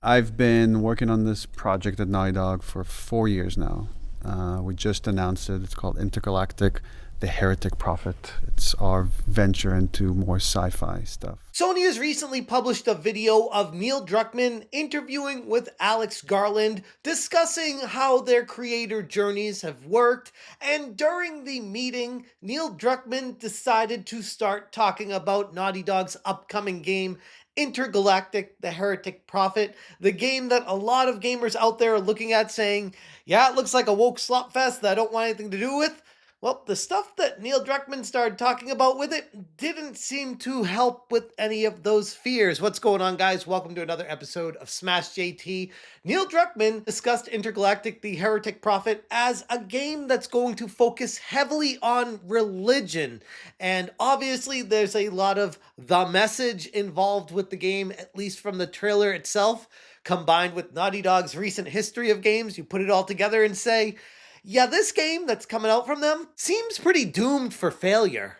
I've been working on this project at Naughty Dog for 4 years now. We just announced it. It's called Intergalactic, the Heretic Prophet. It's our venture into more sci-fi stuff. Sony has recently published a video of Neil Druckmann interviewing with Alex Garland, discussing how their creator journeys have worked, and during the meeting, Neil Druckmann decided to start talking about Naughty Dog's upcoming game, Intergalactic, the Heretic Prophet, the game that a lot of gamers out there are looking at saying, yeah, it looks like a woke slop fest that I don't want anything to do with. Well, the stuff that Neil Druckmann started talking about with it didn't seem to help with any of those fears. What's going on, guys? Welcome to another episode of Smash JT. Neil Druckmann discussed Intergalactic, the Heretic Prophet, as a game that's going to focus heavily on religion. And obviously, there's a lot of the message involved with the game, at least from the trailer itself. Combined with Naughty Dog's recent history of games, you put it all together and say, yeah, this game that's coming out from them seems pretty doomed for failure.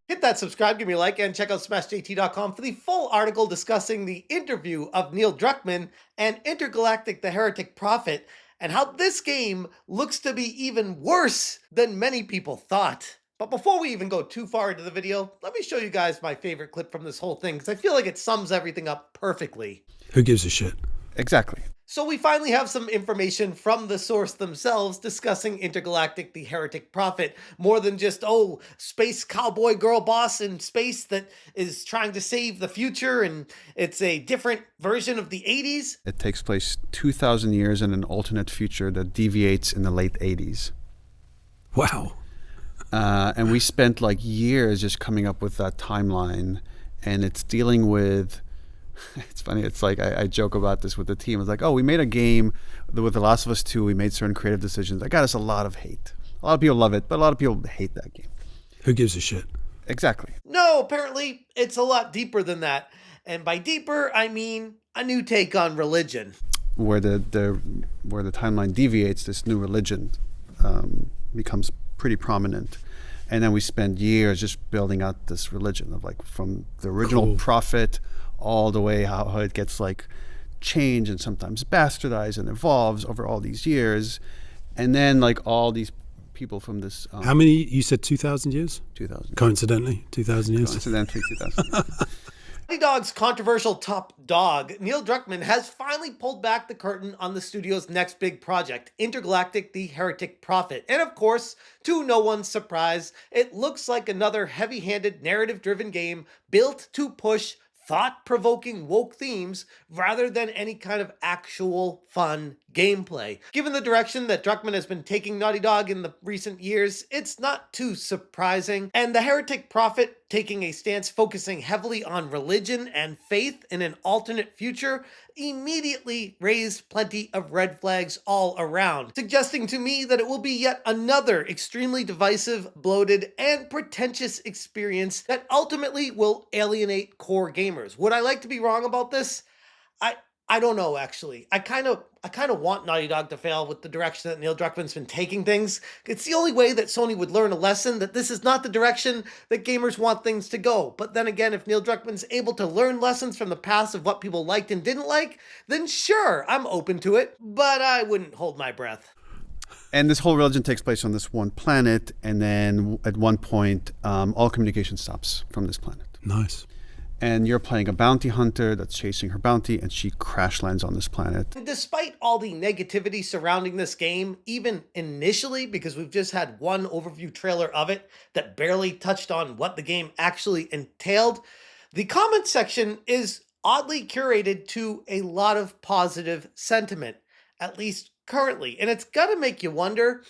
Hit that subscribe, give me a like, and check out SmashJT.com for the full article discussing the interview of Neil Druckmann and Intergalactic, the Heretic Prophet, and how this game looks to be even worse than many people thought. But before we even go too far into the video, let me show you guys my favorite clip from this whole thing, because I feel like it sums everything up perfectly. Who gives a shit? Exactly. So we finally have some information from the source themselves discussing Intergalactic, the Heretic Prophet, more than just, space cowboy girl boss in space that is trying to save the future, and it's a different version of the 80s. It takes place 2,000 years in an alternate future that deviates in the late 80s. Wow. And we spent like years just coming up with that timeline, and it's dealing with... It's funny. It's like I joke about this with the team. It's like, we made a game with The Last of Us 2. We made certain creative decisions. That got us a lot of hate. A lot of people love it, but a lot of people hate that game. Who gives a shit? Exactly. No, apparently it's a lot deeper than that. And by deeper, I mean a new take on religion. Where the timeline deviates, this new religion becomes pretty prominent. And then we spend years just building out this religion of like from the original prophet all the way how it gets like changed and sometimes bastardized and evolves over all these years. And then like all these people from this... How many? You said 2,000 years? 2,000. Coincidentally, 2,000 years? Coincidentally, 2,000 years. Naughty Dog's controversial top dog, Neil Druckmann, has finally pulled back the curtain on the studio's next big project, Intergalactic, the Heretic Prophet. And of course, to no one's surprise, it looks like another heavy-handed, narrative-driven game built to push thought-provoking woke themes rather than any kind of actual fun gameplay. Given the direction that Druckmann has been taking Naughty Dog in the recent years, it's not too surprising. And the Heretic Prophet taking a stance focusing heavily on religion and faith in an alternate future immediately raised plenty of red flags all around, suggesting to me that it will be yet another extremely divisive, bloated, and pretentious experience that ultimately will alienate core gamers. Would I like to be wrong about this? I don't know, actually. I kind of want Naughty Dog to fail with the direction that Neil Druckmann's been taking things. It's the only way that Sony would learn a lesson that this is not the direction that gamers want things to go. But then again, if Neil Druckmann's able to learn lessons from the past of what people liked and didn't like, then sure, I'm open to it. But I wouldn't hold my breath. And this whole religion takes place on this one planet, and then at one point, all communication stops from this planet. Nice. And you're playing a bounty hunter that's chasing her bounty, and she crash lands on this planet. And despite all the negativity surrounding this game, even initially, because we've just had one overview trailer of it that barely touched on what the game actually entailed, the comment section is oddly curated to a lot of positive sentiment, at least currently. And it's got to make you wonder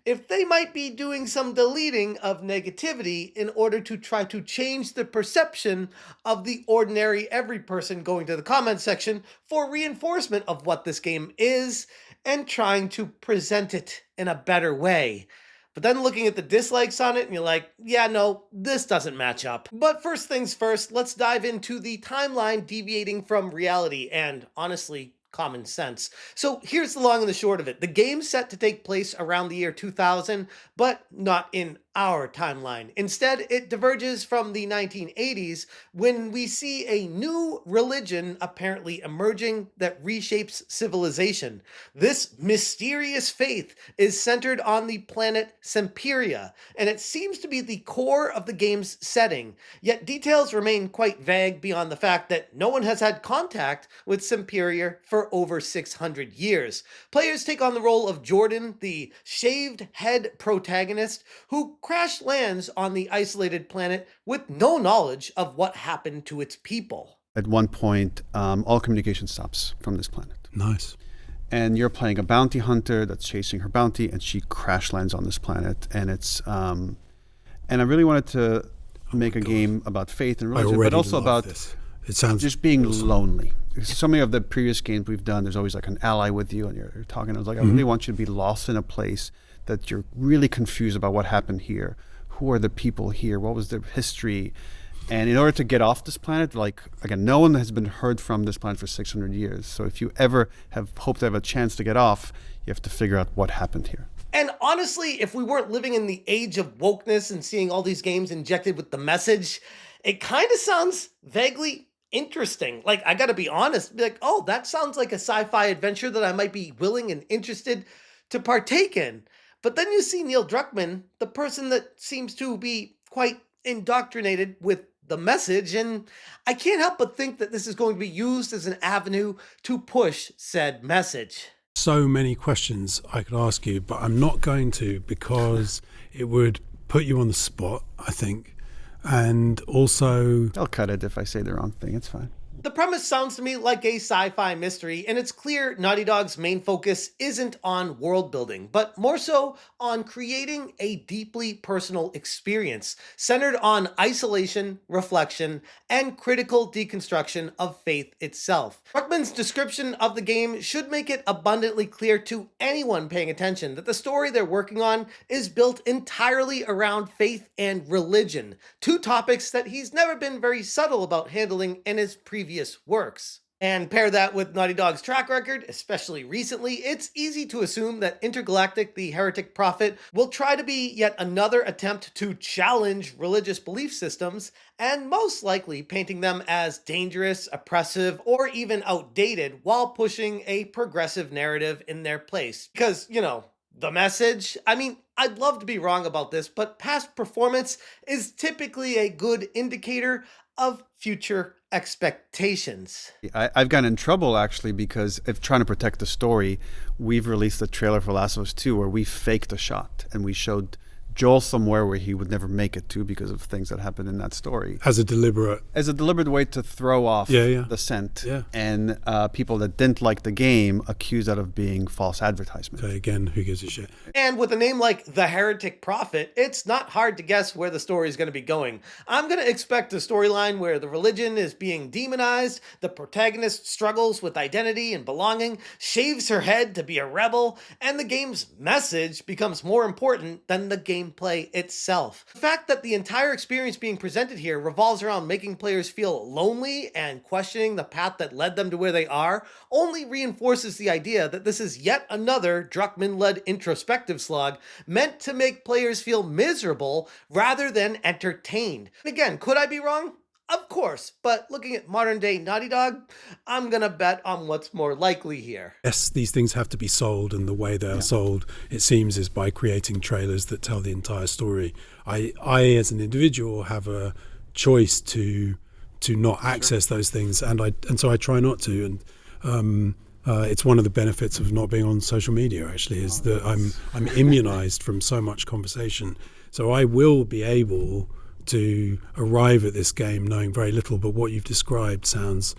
if they might be doing some deleting of negativity in order to try to change the perception of the ordinary every person going to the comment section for reinforcement of what this game is and trying to present it in a better way. But then looking at the dislikes on it and you're like, yeah, no, this doesn't match up. But first things first, let's dive into the timeline deviating from reality and honestly, common sense. So here's the long and the short of it. The game's set to take place around the year 2000, but not in our timeline. Instead, it diverges from the 1980s when we see a new religion apparently emerging that reshapes civilization. This mysterious faith is centered on the planet Semperia, and it seems to be the core of the game's setting, yet details remain quite vague beyond the fact that no one has had contact with Semperia for over 600 years. Players take on the role of Jordan, the shaved head protagonist, who crash lands on the isolated planet with no knowledge of what happened to its people. At one point, all communication stops from this planet. Nice. And you're playing a bounty hunter that's chasing her bounty, and she crash lands on this planet. And it's, and I really wanted to make a game about faith and religion, but also about this. It sounds just being awesome. lonely. So many of the previous games we've done, there's always like an ally with you, and you're talking. I was like, I really want you to be lost in a place that you're really confused about what happened here. Who are the people here? What was their history? And in order to get off this planet, like, again, no one has been heard from this planet for 600 years. So if you ever have hoped to have a chance to get off, you have to figure out what happened here. And honestly, if we weren't living in the age of wokeness and seeing all these games injected with the message, it kind of sounds vaguely interesting. Like, I gotta be honest, be like, oh, that sounds like a sci-fi adventure that I might be willing and interested to partake in. But then you see Neil Druckmann, the person that seems to be quite indoctrinated with the message, and I can't help but think that this is going to be used as an avenue to push said message. So many questions I could ask you, but I'm not going to because it would put you on the spot, I think. And also, I'll cut it if I say the wrong thing. It's fine. The premise sounds to me like a sci-fi mystery, and it's clear Naughty Dog's main focus isn't on world building, but more so on creating a deeply personal experience centered on isolation, reflection, and critical deconstruction of faith itself. Druckmann's description of the game should make it abundantly clear to anyone paying attention that the story they're working on is built entirely around faith and religion, two topics that he's never been very subtle about handling in his previous works. And pair that with Naughty Dog's track record, especially recently, it's easy to assume that Intergalactic, the Heretic Prophet, will try to be yet another attempt to challenge religious belief systems, and most likely painting them as dangerous, oppressive, or even outdated while pushing a progressive narrative in their place. Because, you know, the message? I mean, I'd love to be wrong about this, but past performance is typically a good indicator of future expectations. I've gotten in trouble actually because if trying to protect the story, we've released a trailer for Last of Us 2 where we faked a shot and we showed Joel somewhere where he would never make it to because of things that happened in that story. as a deliberate, Way to throw off Yeah. the scent. Yeah. And people that didn't like the game accused that of being false advertisement. okay, again, who gives a shit? And with a name like the Heretic Prophet, it's not hard to guess where the story is going to be going. I'm going to expect a storyline where the religion is being demonized, the protagonist struggles with identity and belonging, shaves her head to be a rebel, and the game's message becomes more important than the gameplay itself. The fact that the entire experience being presented here revolves around making players feel lonely and questioning the path that led them to where they are only reinforces the idea that this is yet another Druckmann-led introspective slog meant to make players feel miserable rather than entertained. Again, could I be wrong? Of course, but looking at modern day Naughty Dog, I'm gonna bet on what's more likely here. Yes, these things have to be sold, and the way they are sold, it seems, is by creating trailers that tell the entire story. I as an individual, have a choice to not access those things, and so I try not to. And it's one of the benefits of not being on social media. Actually, is that I'm immunized from so much conversation, so I will be able to arrive at this game knowing very little, but what you've described sounds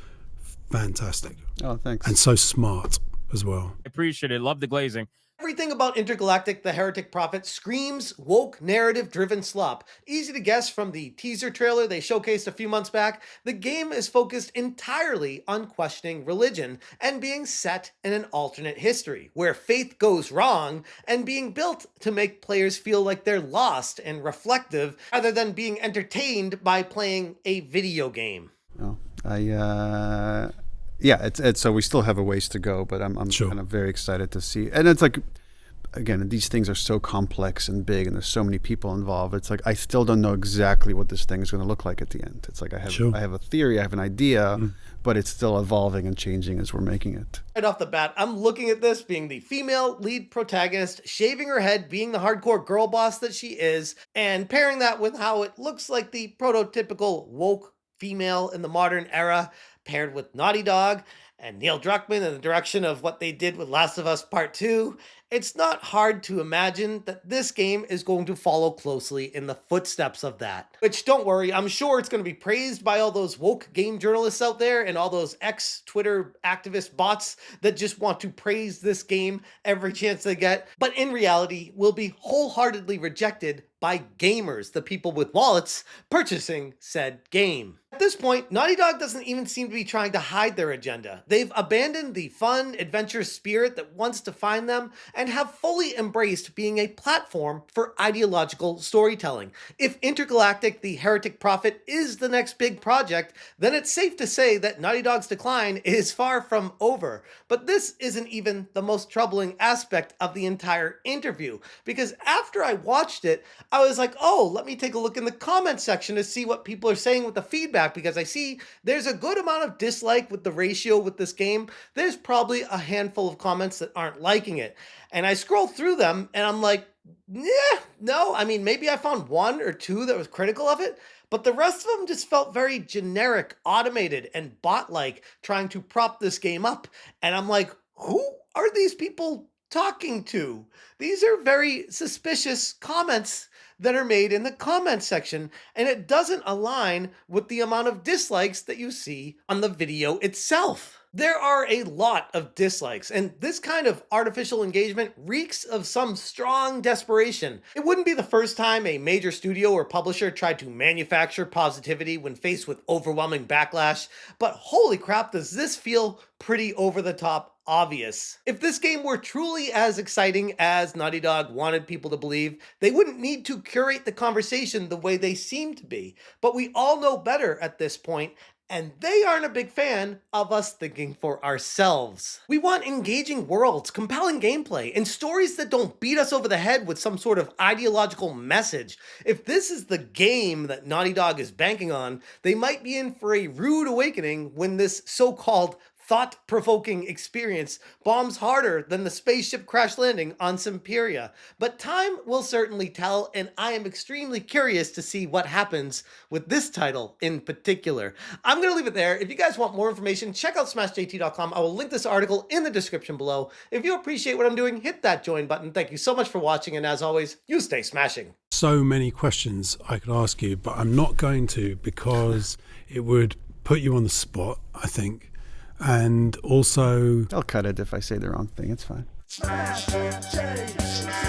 fantastic. Oh, thanks. And so smart as well. Appreciate it. Love the glazing. Everything about Intergalactic, the Heretic Prophet screams woke narrative-driven slop. Easy to guess from the teaser trailer they showcased a few months back, the game is focused entirely on questioning religion and being set in an alternate history, where faith goes wrong and being built to make players feel like they're lost and reflective rather than being entertained by playing a video game. Oh, yeah, it's so we still have a ways to go, but I'm Sure. kind of very excited to see. And it's like again, these things are so complex and big, and there's so many people involved. It's like I still don't know exactly what this thing is going to look like at the end. It's like I have a theory, I have an idea, but it's still evolving and changing as we're making it. Right off the bat, I'm looking at this being the female lead protagonist, shaving her head, being the hardcore girl boss that she is, and pairing that with how it looks like the prototypical woke female in the modern era, paired with Naughty Dog and Neil Druckmann in the direction of what they did with Last of Us Part 2, it's not hard to imagine that this game is going to follow closely in the footsteps of that. Which, don't worry, I'm sure it's going to be praised by all those woke game journalists out there and all those ex-Twitter activist bots that just want to praise this game every chance they get, but in reality will be wholeheartedly rejected by gamers, the people with wallets purchasing said game. At this point, Naughty Dog doesn't even seem to be trying to hide their agenda. They've abandoned the fun, adventure spirit that wants to find them and have fully embraced being a platform for ideological storytelling. If Intergalactic, the Heretic Prophet, is the next big project, then it's safe to say that Naughty Dog's decline is far from over. But this isn't even the most troubling aspect of the entire interview, because after I watched it, I was like, oh, let me take a look in the comment section to see what people are saying with the feedback, because I see there's a good amount of dislike with the ratio with this game. There's probably a handful of comments that aren't liking it. And I scroll through them and I'm like, yeah, no, I mean, maybe I found one or two that was critical of it, but the rest of them just felt very generic, automated, and bot-like, trying to prop this game up. And I'm like, who are these people talking to? These are very suspicious comments that are made in the comment section, and it doesn't align with the amount of dislikes that you see on the video itself. There are a lot of dislikes, and this kind of artificial engagement reeks of some strong desperation. It wouldn't be the first time a major studio or publisher tried to manufacture positivity when faced with overwhelming backlash, but holy crap, does this feel pretty over the top obvious. If this game were truly as exciting as Naughty Dog wanted people to believe, they wouldn't need to curate the conversation the way they seem to be. But we all know better at this point, and they aren't a big fan of us thinking for ourselves. We want engaging worlds, compelling gameplay, and stories that don't beat us over the head with some sort of ideological message. If this is the game that Naughty Dog is banking on, they might be in for a rude awakening when this so-called thought-provoking experience bombs harder than the spaceship crash landing on Semperia. But time will certainly tell, and I am extremely curious to see what happens with this title in particular. I'm going to leave it there. If you guys want more information, check out smashjt.com. I will link this article in the description below. If you appreciate what I'm doing, hit that join button. Thank you so much for watching, and as always, you stay smashing. So many questions I could ask you, but I'm not going to, because it would put you on the spot, I think. And also, I'll cut it if I say the wrong thing. It's fine. Smash MJ.